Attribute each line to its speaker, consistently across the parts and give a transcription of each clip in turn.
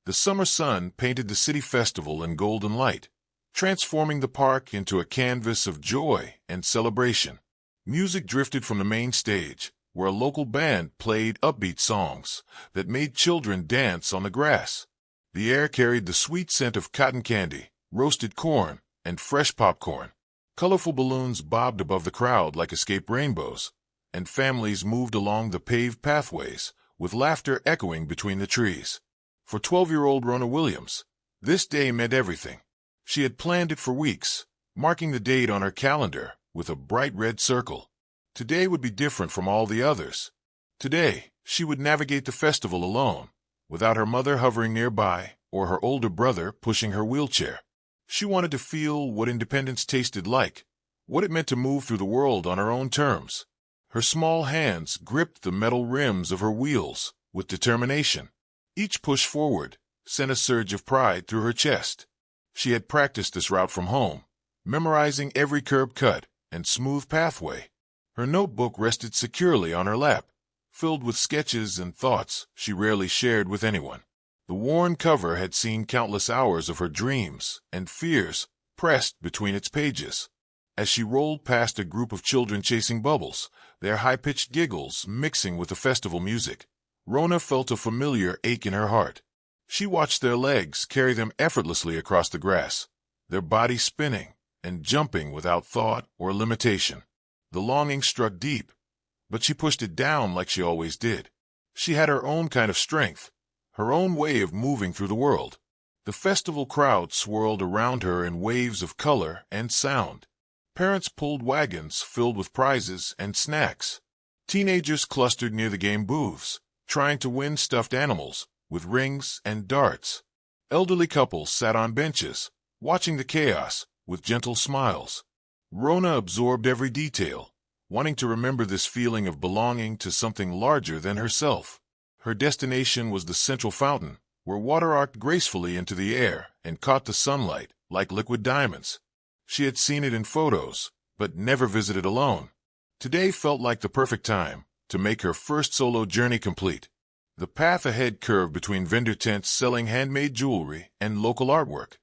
Speaker 1: The summer sun painted the city festival in golden light, transforming the park into a canvas of joy and celebration. Music drifted from the main stage, where a local band played upbeat songs that made children dance on the grass. The air carried the sweet scent of cotton candy, roasted corn, and fresh popcorn. Colorful balloons bobbed above the crowd like escaped rainbows, and families moved along the paved pathways, with laughter echoing between the trees. For 12-year-old Rona Williams, this day meant everything. She had planned it for weeks, marking the date on her calendar with a bright red circle. Today would be different from all the others. Today, she would navigate the festival alone, without her mother hovering nearby or her older brother pushing her wheelchair. She wanted to feel what independence tasted like, what it meant to move through the world on her own terms. Her small hands gripped the metal rims of her wheels with determination. Each push forward sent a surge of pride through her chest. She had practiced this route from home, memorizing every curb cut and smooth pathway. Her notebook rested securely on her lap, filled with sketches and thoughts she rarely shared with anyone. The worn cover had seen countless hours of her dreams and fears pressed between its pages. As she rolled past a group of children chasing bubbles, their high-pitched giggles mixing with the festival music, Rona felt a familiar ache in her heart. She watched their legs carry them effortlessly across the grass, their bodies spinning and jumping without thought or limitation. The longing struck deep, but she pushed it down like she always did. She had her own kind of strength, her own way of moving through the world. The festival crowd swirled around her in waves of color and sound. Parents pulled wagons filled with prizes and snacks. Teenagers clustered near the game booths, trying to win stuffed animals with rings and darts. Elderly couples sat on benches, watching the chaos with gentle smiles. Rona absorbed every detail, wanting to remember this feeling of belonging to something larger than herself. Her destination was the central fountain, where water arced gracefully into the air and caught the sunlight like liquid diamonds. She had seen it in photos, but never visited alone. Today felt like the perfect time to make her first solo journey complete. The path ahead curved between vendor tents selling handmade jewelry and local artwork.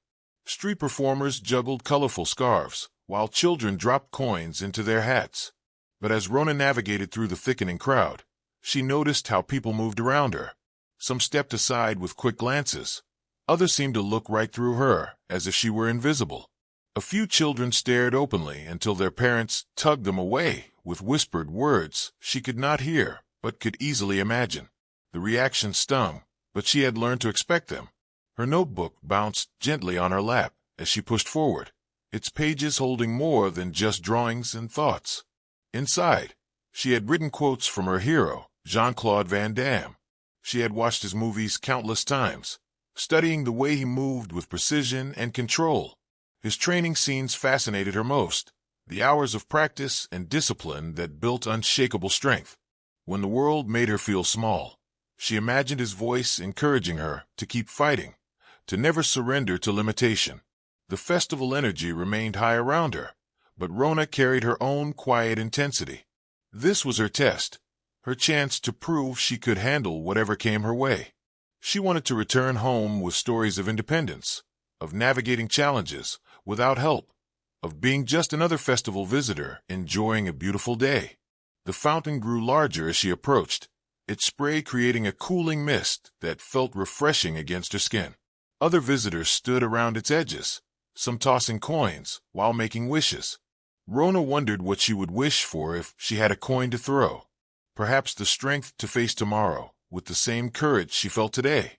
Speaker 1: Street performers juggled colorful scarves, while children dropped coins into their hats. But as Rona navigated through the thickening crowd, she noticed how people moved around her. Some stepped aside with quick glances. Others seemed to look right through her, as if she were invisible. A few children stared openly until their parents tugged them away with whispered words she could not hear but could easily imagine. The reaction stung, but she had learned to expect them. Her notebook bounced gently on her lap as she pushed forward, its pages holding more than just drawings and thoughts. Inside, she had written quotes from her hero, Jean-Claude Van Damme. She had watched his movies countless times, studying the way he moved with precision and control. His training scenes fascinated her most, the hours of practice and discipline that built unshakable strength. When the world made her feel small, she imagined his voice encouraging her to keep fighting, to never surrender to limitation. The festival energy remained high around her, but Rona carried her own quiet intensity. This was her test, her chance to prove she could handle whatever came her way. She wanted to return home with stories of independence, of navigating challenges without help, of being just another festival visitor enjoying a beautiful day. The fountain grew larger as she approached, its spray creating a cooling mist that felt refreshing against her skin. Other visitors stood around its edges, some tossing coins while making wishes. Rona wondered what she would wish for if she had a coin to throw. Perhaps the strength to face tomorrow with the same courage she felt today.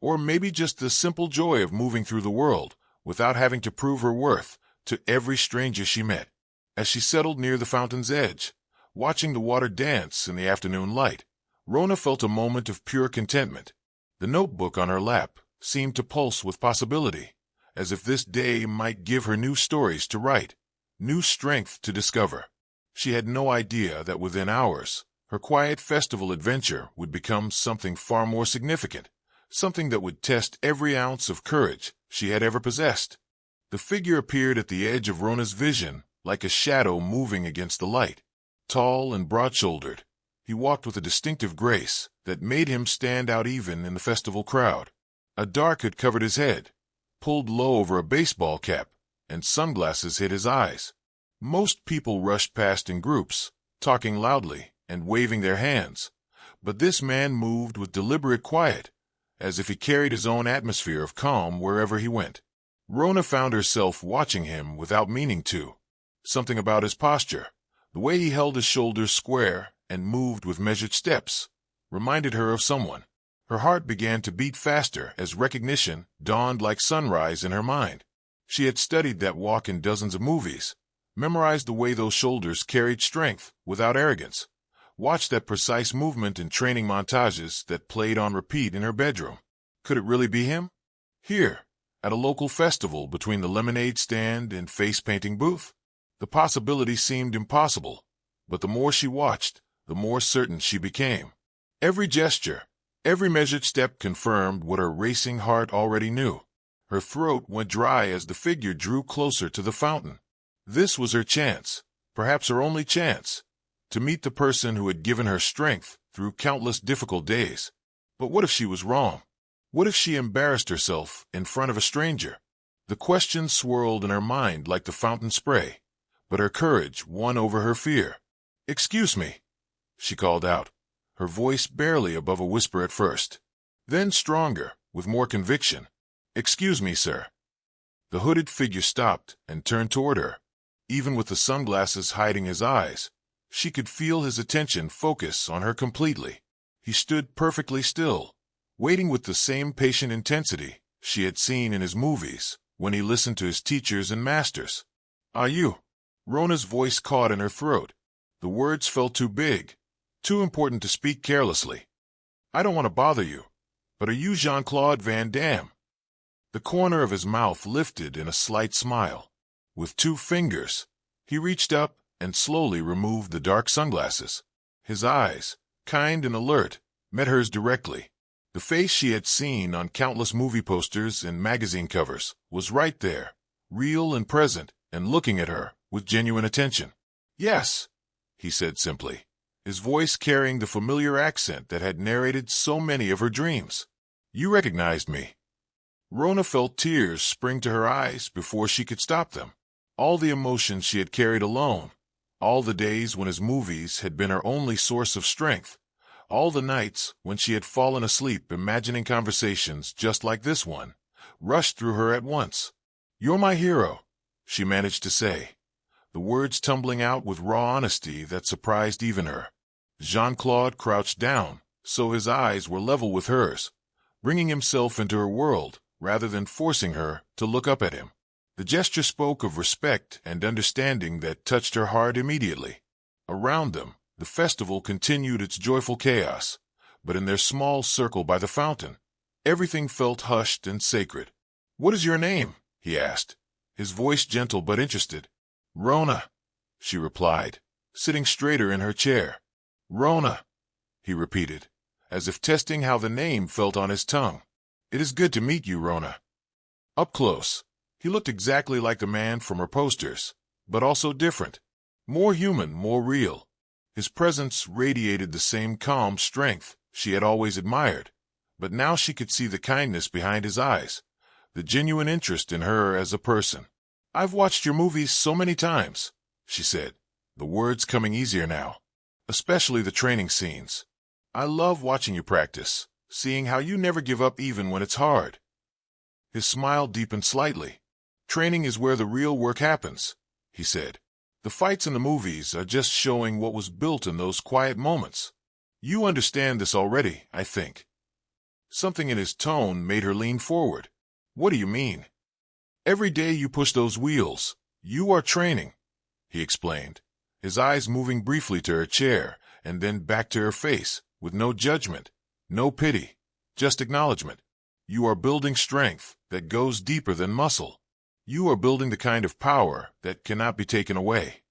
Speaker 1: Or maybe just the simple joy of moving through the world without having to prove her worth to every stranger she met. As she settled near the fountain's edge, watching the water dance in the afternoon light, Rona felt a moment of pure contentment. The notebook on her lap seemed to pulse with possibility, as if this day might give her new stories to write, new strength to discover. She had no idea that within hours, her quiet festival adventure would become something far more significant, something that would test every ounce of courage she had ever possessed. The figure appeared at the edge of Rona's vision like a shadow moving against the light. Tall and broad-shouldered, he walked with a distinctive grace that made him stand out even in the festival crowd. A dark had covered his head, pulled low over a baseball cap, and sunglasses hid his eyes. Most people rushed past in groups, talking loudly and waving their hands, but this man moved with deliberate quiet, as if he carried his own atmosphere of calm wherever he went. Rona found herself watching him without meaning to. Something about his posture, the way he held his shoulders square and moved with measured steps, reminded her of someone. Her heart began to beat faster as recognition dawned like sunrise in her mind. She had studied that walk in dozens of movies, memorized the way those shoulders carried strength without arrogance, watched that precise movement in training montages that played on repeat in her bedroom. Could it really be him? Here, at a local festival between the lemonade stand and face-painting booth? The possibility seemed impossible, but the more she watched, the more certain she became. Every gesture, every measured step confirmed what her racing heart already knew. Her throat went dry as the figure drew closer to the fountain. This was her chance, perhaps her only chance, to meet the person who had given her strength through countless difficult days. But what if she was wrong? What if she embarrassed herself in front of a stranger? The question swirled in her mind like the fountain spray, but her courage won over her fear. "Excuse me," she called out, her voice barely above a whisper at first, then stronger, with more conviction. "Excuse me, sir." The hooded figure stopped and turned toward her. Even with the sunglasses hiding his eyes, she could feel his attention focus on her completely. He stood perfectly still, waiting with the same patient intensity she had seen in his movies when he listened to his teachers and masters. "Are you?" Rona's voice caught in her throat. The words felt too big, too important to speak carelessly. "I don't want to bother you, but are you Jean-Claude Van Damme?" The corner of his mouth lifted in a slight smile. With 2 fingers, he reached up and slowly removed the dark sunglasses. His eyes, kind and alert, met hers directly. The face she had seen on countless movie posters and magazine covers was right there, real and present, and looking at her with genuine attention. "Yes," he said simply, his voice carrying the familiar accent that had narrated so many of her dreams. "You recognized me." Rona felt tears spring to her eyes before she could stop them. All the emotions she had carried alone, all the days when his movies had been her only source of strength, all the nights when she had fallen asleep imagining conversations just like this one, rushed through her at once. "You're my hero," she managed to say, the words tumbling out with raw honesty that surprised even her. Jean-Claude crouched down, so his eyes were level with hers, bringing himself into her world rather than forcing her to look up at him. The gesture spoke of respect and understanding that touched her heart immediately. Around them, the festival continued its joyful chaos, but in their small circle by the fountain, everything felt hushed and sacred. "What is your name?" he asked, his voice gentle but interested. "Rona," she replied, sitting straighter in her chair. "Rona," he repeated, as if testing how the name felt on his tongue. "It is good to meet you, Rona." Up close, he looked exactly like the man from her posters, but also different. More human, more real. His presence radiated the same calm strength she had always admired, but now she could see the kindness behind his eyes, the genuine interest in her as a person. "I've watched your movies so many times," she said, the words coming easier now, "especially the training scenes. I love watching you practice, seeing how you never give up even when it's hard." His smile deepened slightly. "Training is where the real work happens," he said. "The fights in the movies are just showing what was built in those quiet moments. You understand this already, I think." Something in his tone made her lean forward. "What do you mean?" "Every day you push those wheels, you are training," he explained, his eyes moving briefly to her chair and then back to her face, with no judgment, no pity, just acknowledgement. "You are building strength that goes deeper than muscle. You are building the kind of power that cannot be taken away."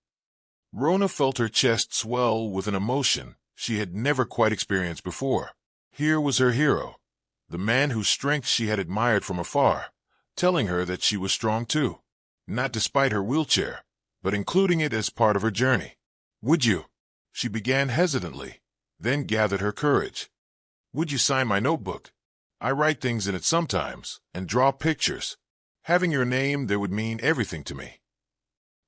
Speaker 1: Rona felt her chest swell with an emotion she had never quite experienced before. Here was her hero, the man whose strength she had admired from afar, telling her that she was strong too, not despite her wheelchair, but including it as part of her journey. "Would you?" She began hesitantly, then gathered her courage. "Would you sign my notebook? I write things in it sometimes and draw pictures. Having your name there would mean everything to me."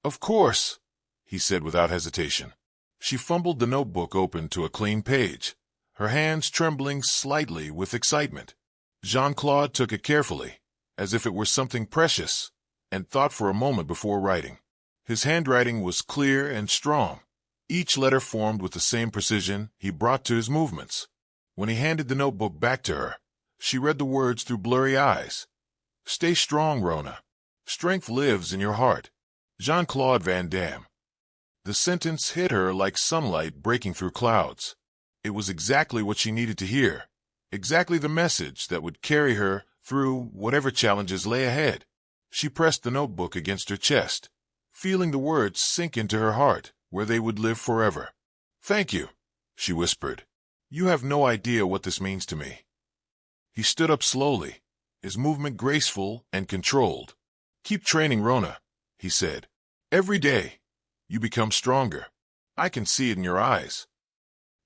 Speaker 1: "Of course," he said without hesitation. She fumbled the notebook open to a clean page, her hands trembling slightly with excitement. Jean-Claude took it carefully, as if it were something precious, and thought for a moment before writing. His handwriting was clear and strong, each letter formed with the same precision he brought to his movements. When he handed the notebook back to her, she read the words through blurry eyes. "Stay strong, Rona. Strength lives in your heart. Jean-Claude Van Damme." The sentence hit her like sunlight breaking through clouds. It was exactly what she needed to hear, exactly the message that would carry her through whatever challenges lay ahead. She pressed the notebook against her chest, feeling the words sink into her heart, where they would live forever. "Thank you," she whispered. "You have no idea what this means to me." He stood up slowly, his movement graceful and controlled. "Keep training, Rona," he said. "Every day, you become stronger. I can see it in your eyes."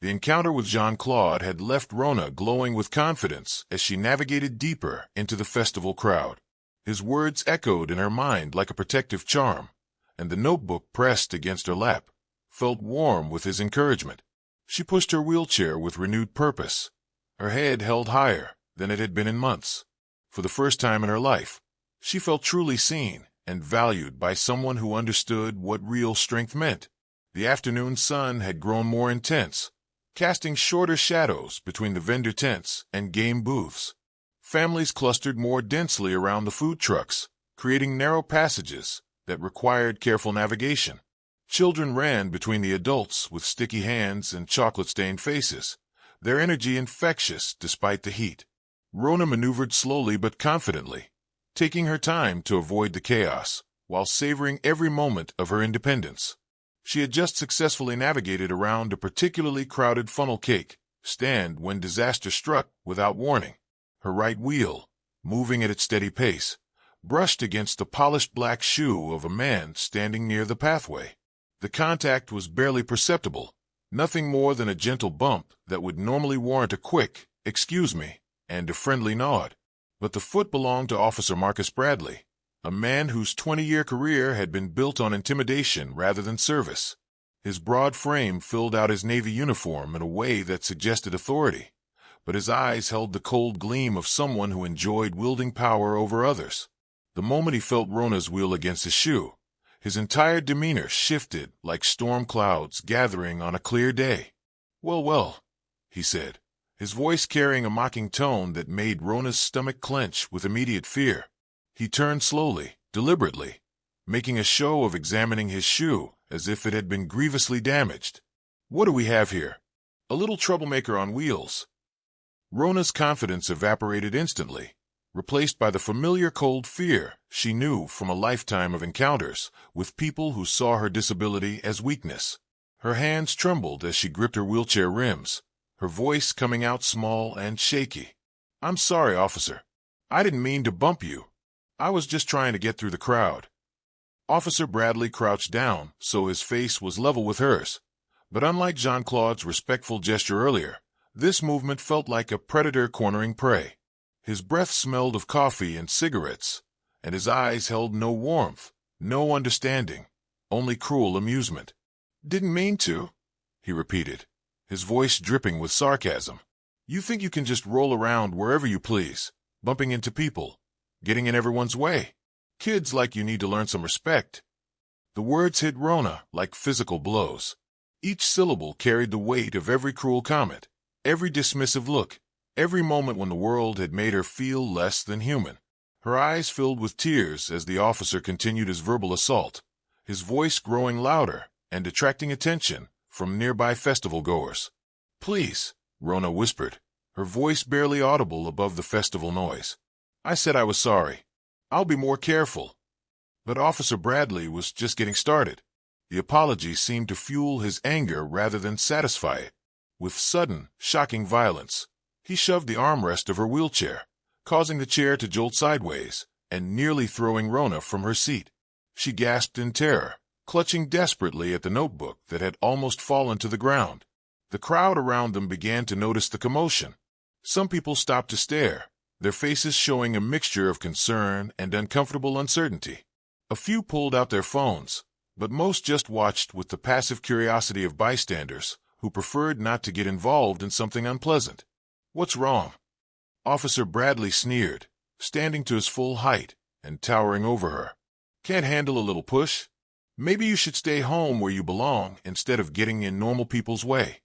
Speaker 1: The encounter with Jean-Claude had left Rona glowing with confidence as she navigated deeper into the festival crowd. His words echoed in her mind like a protective charm, and the notebook pressed against her lap felt warm with his encouragement. She pushed her wheelchair with renewed purpose, her head held higher than it had been in months. For the first time in her life, she felt truly seen and valued by someone who understood what real strength meant. The afternoon sun had grown more intense, casting shorter shadows between the vendor tents and game booths. Families clustered more densely around the food trucks, creating narrow passages that required careful navigation. Children ran between the adults with sticky hands and chocolate-stained faces, their energy infectious despite the heat. Rona maneuvered slowly but confidently, taking her time to avoid the chaos, while savoring every moment of her independence. She had just successfully navigated around a particularly crowded funnel cake stand when disaster struck without warning. Her right wheel, moving at its steady pace, brushed against the polished black shoe of a man standing near the pathway. The contact was barely perceptible, nothing more than a gentle bump that would normally warrant a quick, "Excuse me," and a friendly nod. But the foot belonged to Officer Marcus Bradley, a man whose 20-year career had been built on intimidation rather than service. His broad frame filled out his Navy uniform in a way that suggested authority, but his eyes held the cold gleam of someone who enjoyed wielding power over others. The moment he felt Rona's wheel against his shoe, his entire demeanor shifted like storm clouds gathering on a clear day. "Well, well," he said, his voice carrying a mocking tone that made Rona's stomach clench with immediate fear. He turned slowly, deliberately, making a show of examining his shoe as if it had been grievously damaged. "What do we have here? A little troublemaker on wheels." Rona's confidence evaporated instantly, replaced by the familiar cold fear she knew from a lifetime of encounters with people who saw her disability as weakness. Her hands trembled as she gripped her wheelchair rims, her voice coming out small and shaky. "I'm sorry, officer. I didn't mean to bump you. I was just trying to get through the crowd." Officer Bradley crouched down so his face was level with hers, but unlike Jean-Claude's respectful gesture earlier, this movement felt like a predator cornering prey. His breath smelled of coffee and cigarettes, and his eyes held no warmth, no understanding, only cruel amusement. "Didn't mean to," he repeated, his voice dripping with sarcasm. "You think you can just roll around wherever you please, bumping into people, getting in everyone's way? Kids like you need to learn some respect." The words hit Rona like physical blows. Each syllable carried the weight of every cruel comment, every dismissive look, every moment when the world had made her feel less than human. Her eyes filled with tears as the officer continued his verbal assault, his voice growing louder and attracting attention from nearby festival-goers. "Please," Rona whispered, her voice barely audible above the festival noise. "I said I was sorry. I'll be more careful." But Officer Bradley was just getting started. The apology seemed to fuel his anger rather than satisfy it. With sudden, shocking violence, he shoved the armrest of her wheelchair, causing the chair to jolt sideways and nearly throwing Rona from her seat. She gasped in terror, clutching desperately at the notebook that had almost fallen to the ground. The crowd around them began to notice the commotion. Some people stopped to stare, their faces showing a mixture of concern and uncomfortable uncertainty. A few pulled out their phones, but most just watched with the passive curiosity of bystanders who preferred not to get involved in something unpleasant. "What's wrong?" Officer Bradley sneered, standing to his full height and towering over her. "Can't handle a little push? Maybe you should stay home where you belong instead of getting in normal people's way."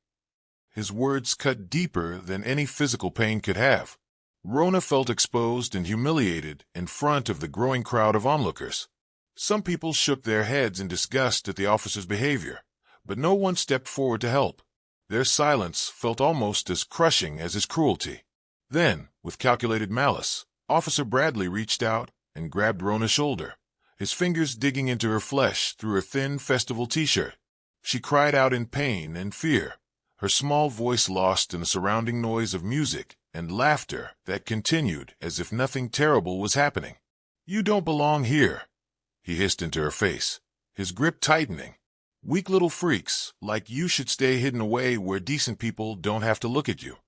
Speaker 1: His words cut deeper than any physical pain could have. Rona felt exposed and humiliated in front of the growing crowd of onlookers. Some people shook their heads in disgust at the officer's behavior, but no one stepped forward to help. Their silence felt almost as crushing as his cruelty. Then, with calculated malice, Officer Bradley reached out and grabbed Rona's shoulder, his fingers digging into her flesh through her thin festival t-shirt. She cried out in pain and fear, her small voice lost in the surrounding noise of music and laughter that continued as if nothing terrible was happening. "You don't belong here," he hissed into her face, his grip tightening. "Weak little freaks like you should stay hidden away where decent people don't have to look at you."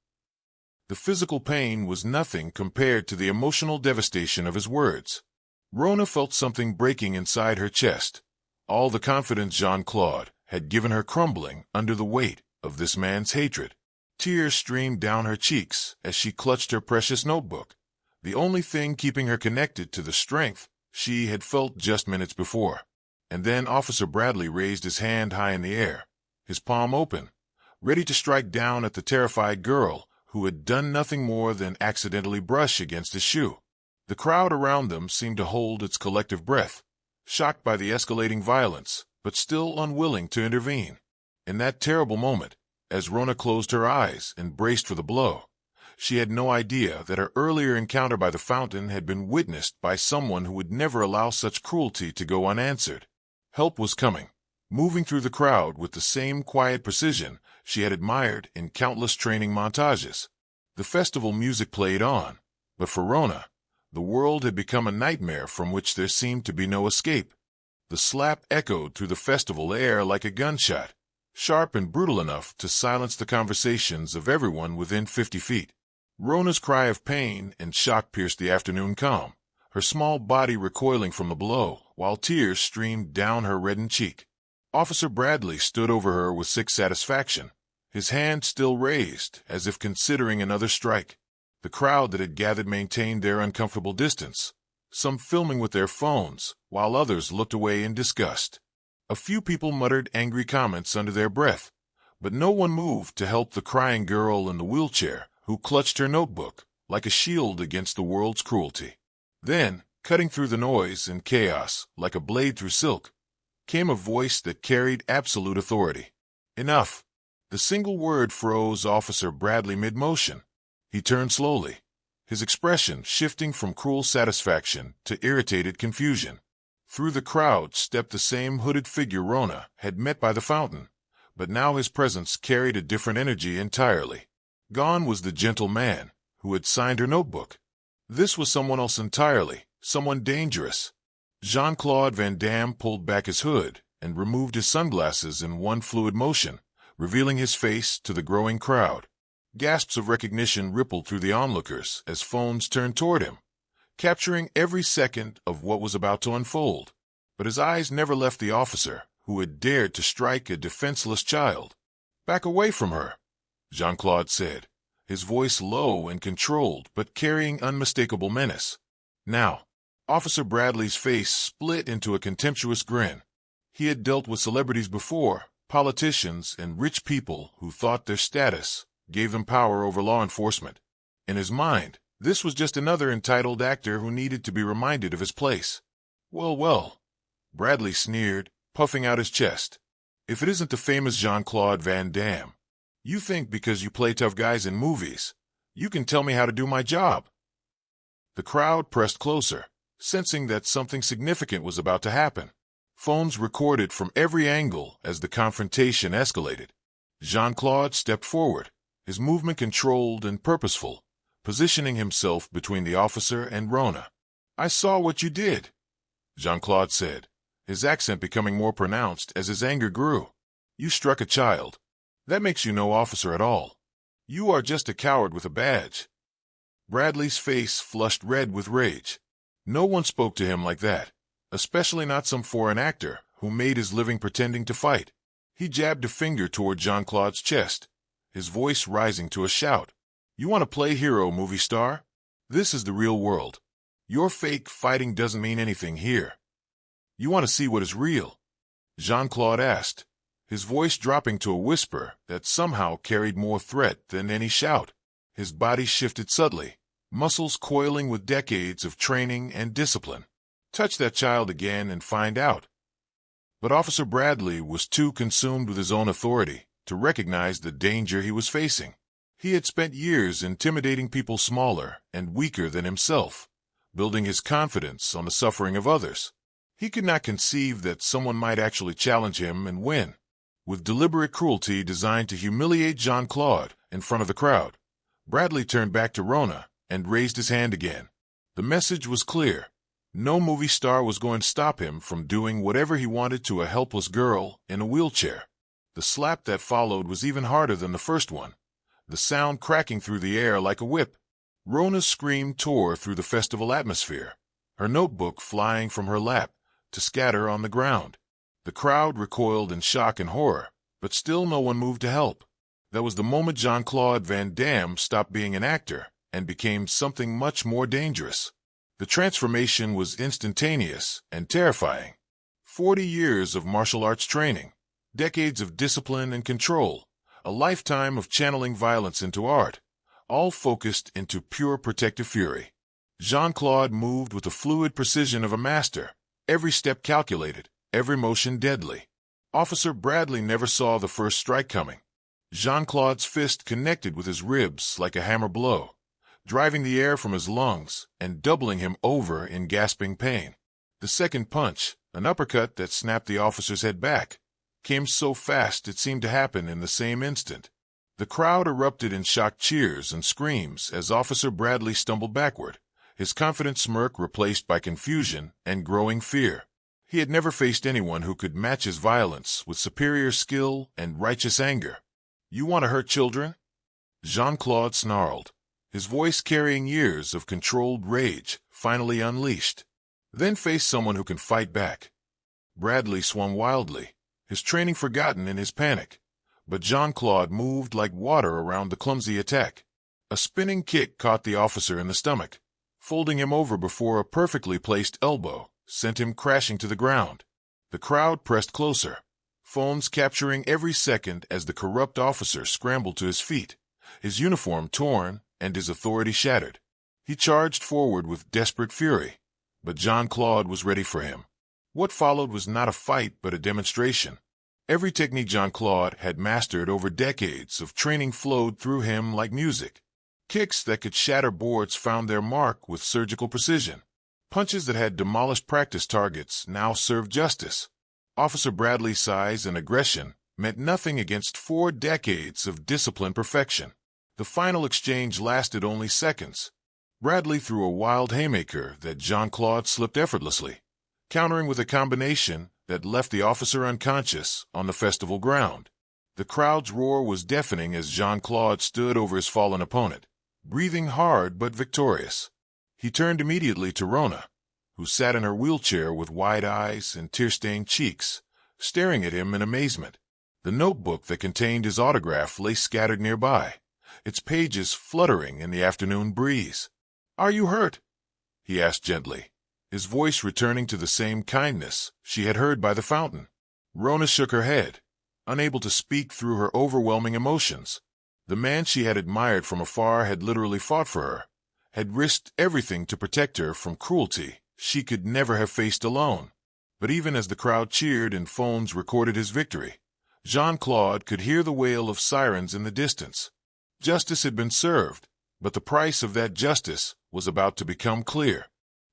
Speaker 1: The physical pain was nothing compared to the emotional devastation of his words. Rona felt something breaking inside her chest, all the confidence Jean-Claude had given her crumbling under the weight of this man's hatred. Tears streamed down her cheeks as she clutched her precious notebook, the only thing keeping her connected to the strength she had felt just minutes before. And then Officer Bradley raised his hand high in the air, his palm open, ready to strike down at the terrified girl who had done nothing more than accidentally brush against his shoe. The crowd around them seemed to hold its collective breath, shocked by the escalating violence, but still unwilling to intervene. In that terrible moment, as Rona closed her eyes and braced for the blow, she had no idea that her earlier encounter by the fountain had been witnessed by someone who would never allow such cruelty to go unanswered. Help was coming, moving through the crowd with the same quiet precision she had admired in countless training montages. The festival music played on, but for Rona, the world had become a nightmare from which there seemed to be no escape. The slap echoed through the festival air like a gunshot, sharp and brutal enough to silence the conversations of everyone within 50 feet. Rona's cry of pain and shock pierced the afternoon calm, her small body recoiling from the blow, while tears streamed down her reddened cheek. Officer Bradley stood over her with sick satisfaction, his hand still raised, as if considering another strike. The crowd that had gathered maintained their uncomfortable distance, some filming with their phones, while others looked away in disgust. A few people muttered angry comments under their breath, but no one moved to help the crying girl in the wheelchair who clutched her notebook like a shield against the world's cruelty. Then, cutting through the noise and chaos like a blade through silk, came a voice that carried absolute authority. "Enough." The single word froze Officer Bradley mid-motion. He turned slowly, his expression shifting from cruel satisfaction to irritated confusion. Through the crowd stepped the same hooded figure Rona had met by the fountain, but now his presence carried a different energy entirely. Gone was the gentle man who had signed her notebook. This was someone else entirely, someone dangerous. Jean-Claude Van Damme pulled back his hood and removed his sunglasses in one fluid motion, revealing his face to the growing crowd. Gasps of recognition rippled through the onlookers as phones turned toward him, capturing every second of what was about to unfold. But his eyes never left the officer who had dared to strike a defenseless child. "Back away from her," Jean-Claude said, his voice low and controlled but carrying unmistakable menace. Now, Officer Bradley's face split into a contemptuous grin. He had dealt with celebrities before, politicians and rich people who thought their status gave them power over law enforcement. In his mind, this was just another entitled actor who needed to be reminded of his place. "Well, well," Bradley sneered, puffing out his chest. "If it isn't the famous Jean-Claude Van Damme, you think because you play tough guys in movies, you can tell me how to do my job." The crowd pressed closer, sensing that something significant was about to happen. Phones recorded from every angle as the confrontation escalated. Jean-Claude stepped forward, his movement controlled and purposeful, positioning himself between the officer and Rona. "I saw what you did," Jean-Claude said, his accent becoming more pronounced as his anger grew. "You struck a child. That makes you no officer at all. You are just a coward with a badge." Bradley's face flushed red with rage. No one spoke to him like that, especially not some foreign actor who made his living pretending to fight. He jabbed a finger toward Jean-Claude's chest, his voice rising to a shout. You want to play hero, movie star? This is the real world. Your fake fighting doesn't mean anything here. You want to see what is real? Jean-Claude asked, his voice dropping to a whisper that somehow carried more threat than any shout. His body shifted subtly, muscles coiling with decades of training and discipline. Touch that child again and find out. But Officer Bradley was too consumed with his own authority to recognize the danger he was facing. He had spent years intimidating people smaller and weaker than himself, building his confidence on the suffering of others. He could not conceive that someone might actually challenge him and win. With deliberate cruelty designed to humiliate Jean-Claude in front of the crowd, Bradley turned back to Rona and raised his hand again. The message was clear. No movie star was going to stop him from doing whatever he wanted to a helpless girl in a wheelchair. The slap that followed was even harder than the first one, the sound cracking through the air like a whip. Rona's scream tore through the festival atmosphere, her notebook flying from her lap to scatter on the ground. The crowd recoiled in shock and horror, but still no one moved to help. That was the moment Jean-Claude Van Damme stopped being an actor and became something much more dangerous. The transformation was instantaneous and terrifying. 40 years of martial arts training, decades of discipline and control, a lifetime of channeling violence into art, all focused into pure protective fury. Jean-Claude moved with the fluid precision of a master, every step calculated, every motion deadly. Officer Bradley never saw the first strike coming. Jean-Claude's fist connected with his ribs like a hammer blow, driving the air from his lungs and doubling him over in gasping pain. The second punch, an uppercut that snapped the officer's head back, came so fast it seemed to happen in the same instant. The crowd erupted in shocked cheers and screams as Officer Bradley stumbled backward, his confident smirk replaced by confusion and growing fear. He had never faced anyone who could match his violence with superior skill and righteous anger. You want to hurt children? Jean-Claude snarled, his voice carrying years of controlled rage finally unleashed. Then face someone who can fight back. Bradley swung wildly, his training forgotten in his panic, but Jean-Claude moved like water around the clumsy attack. A spinning kick caught the officer in the stomach, folding him over before a perfectly placed elbow sent him crashing to the ground. The crowd pressed closer, phones capturing every second as the corrupt officer scrambled to his feet, his uniform torn and his authority shattered. He charged forward with desperate fury, but Jean-Claude was ready for him. What followed was not a fight but a demonstration. Every technique Jean-Claude had mastered over decades of training flowed through him like music. Kicks that could shatter boards found their mark with surgical precision. Punches that had demolished practice targets now served justice. Officer Bradley's size and aggression meant nothing against 4 decades of disciplined perfection. The final exchange lasted only seconds. Bradley threw a wild haymaker that Jean-Claude slipped effortlessly, countering with a combination that left the officer unconscious on the festival ground. The crowd's roar was deafening as Jean-Claude stood over his fallen opponent, breathing hard but victorious. He turned immediately to Rona, who sat in her wheelchair with wide eyes and tear-stained cheeks, staring at him in amazement. The notebook that contained his autograph lay scattered nearby, its pages fluttering in the afternoon breeze. "Are you hurt?" he asked gently, his voice returning to the same kindness she had heard by the fountain. Rona shook her head, unable to speak through her overwhelming emotions. The man she had admired from afar had literally fought for her, had risked everything to protect her from cruelty she could never have faced alone. But even as the crowd cheered and phones recorded his victory, Jean-Claude could hear the wail of sirens in the distance. Justice had been served, but the price of that justice was about to become clear.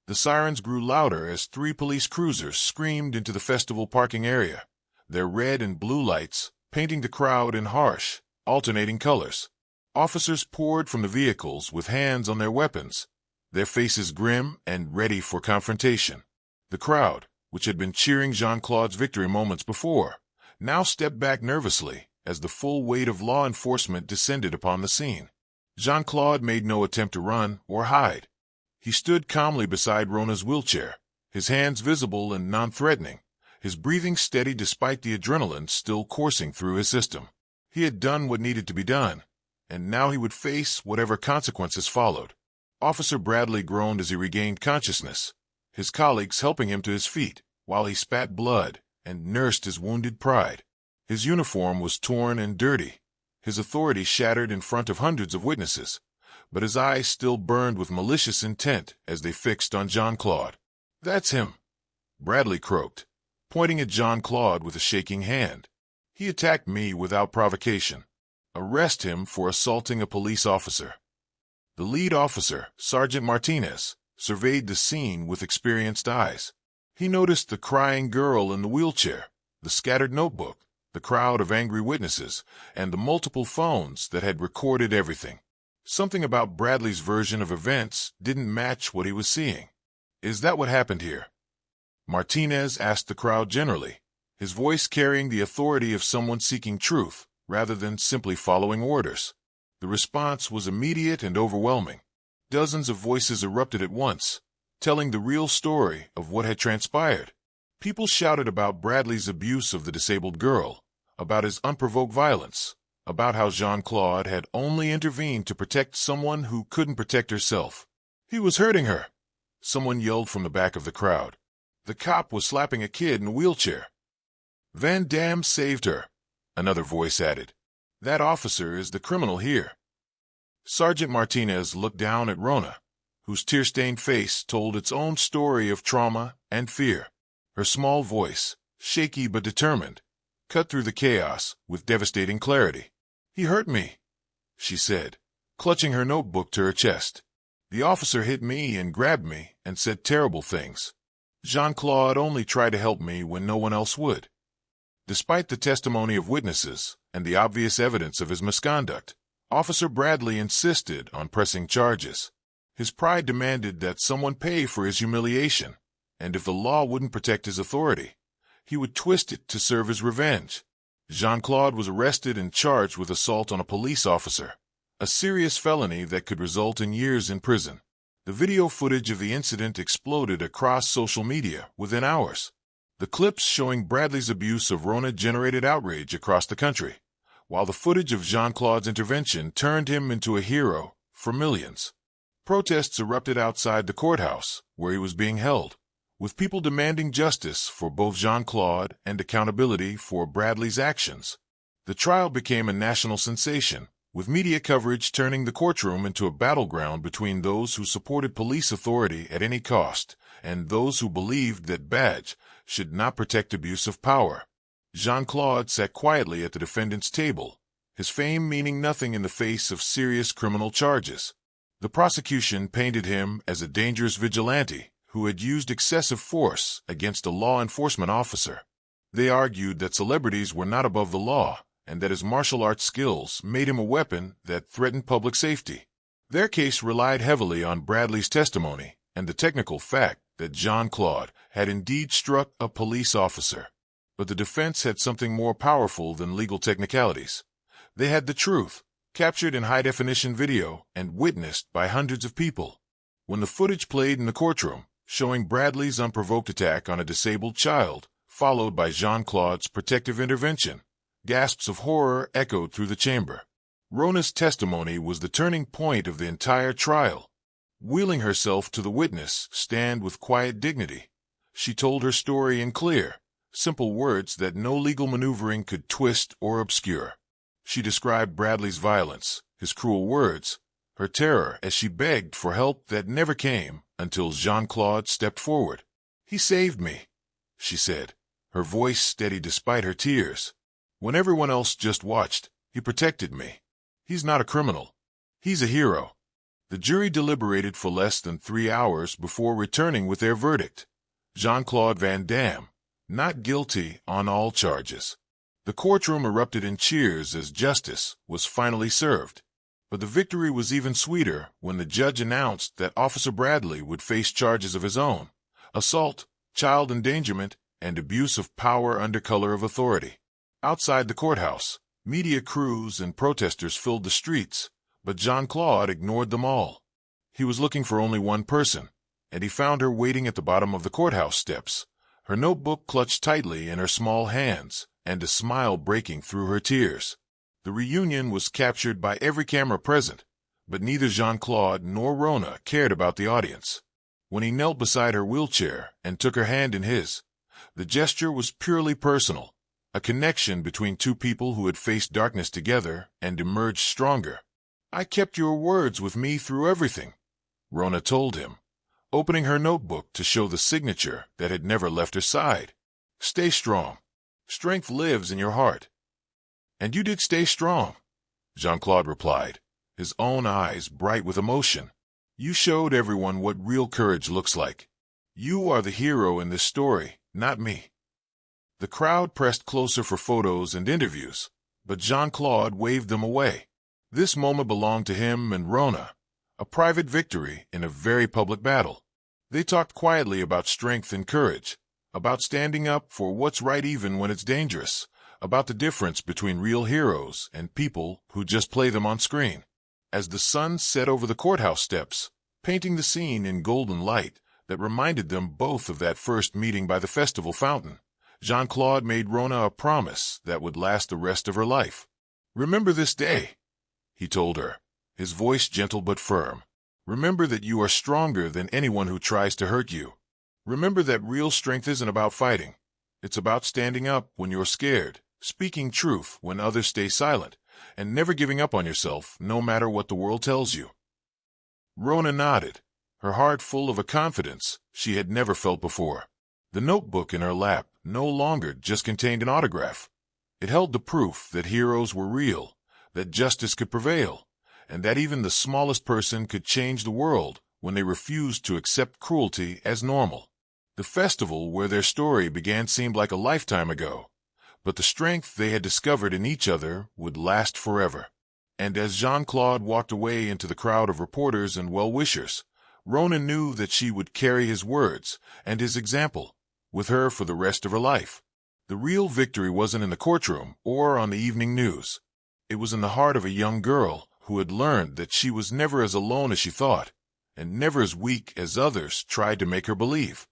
Speaker 1: The sirens grew louder as 3 police cruisers screamed into the festival parking area, their red and blue lights painting the crowd in harsh, alternating colors. Officers poured from the vehicles with hands on their weapons, their faces grim and ready for confrontation. The crowd, which had been cheering Jean-Claude's victory moments before, now stepped back nervously as the full weight of law enforcement descended upon the scene. Jean-Claude made no attempt to run or hide. He stood calmly beside Rona's wheelchair, his hands visible and non-threatening, his breathing steady despite the adrenaline still coursing through his system. He had done what needed to be done, and now he would face whatever consequences followed. Officer Bradley groaned as he regained consciousness, his colleagues helping him to his feet, while he spat blood and nursed his wounded pride. His uniform was torn and dirty, his authority shattered in front of hundreds of witnesses, but his eyes still burned with malicious intent as they fixed on Jean-Claude. "That's him," Bradley croaked, pointing at Jean-Claude with a shaking hand. "He attacked me without provocation. Arrest him for assaulting a police officer." The lead officer, Sergeant Martinez, surveyed the scene with experienced eyes. He noticed the crying girl in the wheelchair, the scattered notebook, the crowd of angry witnesses, and the multiple phones that had recorded everything. Something about Bradley's version of events didn't match what he was seeing. "Is that what happened here?" Martinez asked the crowd generally, his voice carrying the authority of someone seeking truth rather than simply following orders. The response was immediate and overwhelming. Dozens of voices erupted at once, telling the real story of what had transpired. People shouted about Bradley's abuse of the disabled girl, about his unprovoked violence, about how Jean-Claude had only intervened to protect someone who couldn't protect herself. "He was hurting her," someone yelled from the back of the crowd. "The cop was slapping a kid in a wheelchair." "Van Damme saved her," another voice added. "That officer is the criminal here." Sergeant Martinez looked down at Rona, whose tear-stained face told its own story of trauma and fear. Her small voice, shaky but determined, cut through the chaos with devastating clarity. "He hurt me," she said, clutching her notebook to her chest. "The officer hit me and grabbed me and said terrible things. Jean-Claude only tried to help me when no one else would." Despite the testimony of witnesses and the obvious evidence of his misconduct, Officer Bradley insisted on pressing charges. His pride demanded that someone pay for his humiliation, and if the law wouldn't protect his authority, he would twist it to serve his revenge. Jean-Claude was arrested and charged with assault on a police officer, a serious felony that could result in years in prison. The video footage of the incident exploded across social media within hours. The clips showing Bradley's abuse of Rona generated outrage across the country, while the footage of Jean-Claude's intervention turned him into a hero for millions. Protests erupted outside the courthouse, where he was being held, with people demanding justice for both Jean-Claude and accountability for Bradley's actions. The trial became a national sensation, with media coverage turning the courtroom into a battleground between those who supported police authority at any cost and those who believed that badge should not protect abuse of power. Jean-Claude sat quietly at the defendant's table, his fame meaning nothing in the face of serious criminal charges. The prosecution painted him as a dangerous vigilante who had used excessive force against a law enforcement officer. They argued that celebrities were not above the law and that his martial arts skills made him a weapon that threatened public safety. Their case relied heavily on Bradley's testimony and the technical fact that Jean-Claude had indeed struck a police officer. But the defense had something more powerful than legal technicalities. They had the truth, captured in high-definition video and witnessed by hundreds of people. When the footage played in the courtroom, showing Bradley's unprovoked attack on a disabled child, followed by Jean-Claude's protective intervention, gasps of horror echoed through the chamber. Rona's testimony was the turning point of the entire trial. Wheeling herself to the witness stand with quiet dignity, she told her story in clear, simple words that no legal maneuvering could twist or obscure. She described Bradley's violence, his cruel words, her terror as she begged for help that never came until Jean-Claude stepped forward. "He saved me," she said, her voice steady despite her tears. "When everyone else just watched, he protected me. He's not a criminal. He's a hero." The jury deliberated for less than 3 hours before returning with their verdict. Jean-Claude Van Damme, not guilty on all charges. The courtroom erupted in cheers as justice was finally served. But the victory was even sweeter when the judge announced that Officer Bradley would face charges of his own: assault, child endangerment, and abuse of power under color of authority. Outside the courthouse, media crews and protesters filled the streets, But Jean-Claude ignored them all. He was looking for only one person, and he found her waiting at the bottom of the courthouse steps, her notebook clutched tightly in her small hands, and a smile breaking through her tears. The reunion was captured by every camera present, but neither Jean-Claude nor Rona cared about the audience. When he knelt beside her wheelchair and took her hand in his, the gesture was purely personal, a connection between two people who had faced darkness together and emerged stronger. "I kept your words with me through everything," Rona told him, opening her notebook to show the signature that had never left her side. "Stay strong. Strength lives in your heart." "And you did stay strong," Jean-Claude replied, his own eyes bright with emotion. "You showed everyone what real courage looks like. You are the hero in this story, not me." The crowd pressed closer for photos and interviews, but Jean-Claude waved them away. This moment belonged to him and Rona, a private victory in a very public battle. They talked quietly about strength and courage, about standing up for what's right even when it's dangerous, about the difference between real heroes and people who just play them on screen. As the sun set over the courthouse steps, painting the scene in golden light that reminded them both of that first meeting by the festival fountain, Jean-Claude made Rona a promise that would last the rest of her life. "Remember this day," he told her, his voice gentle but firm. "Remember that you are stronger than anyone who tries to hurt you. Remember that real strength isn't about fighting. It's about standing up when you're scared, speaking truth when others stay silent, and never giving up on yourself no matter what the world tells you." Rona nodded, her heart full of a confidence she had never felt before. The notebook in her lap no longer just contained an autograph. It held the proof that heroes were real, that justice could prevail, and that even the smallest person could change the world when they refused to accept cruelty as normal. The festival where their story began seemed like a lifetime ago, but the strength they had discovered in each other would last forever. And as Jean-Claude walked away into the crowd of reporters and well-wishers, Rona knew that she would carry his words and his example with her for the rest of her life. The real victory wasn't in the courtroom or on the evening news. It was in the heart of a young girl who had learned that she was never as alone as she thought, and never as weak as others tried to make her believe.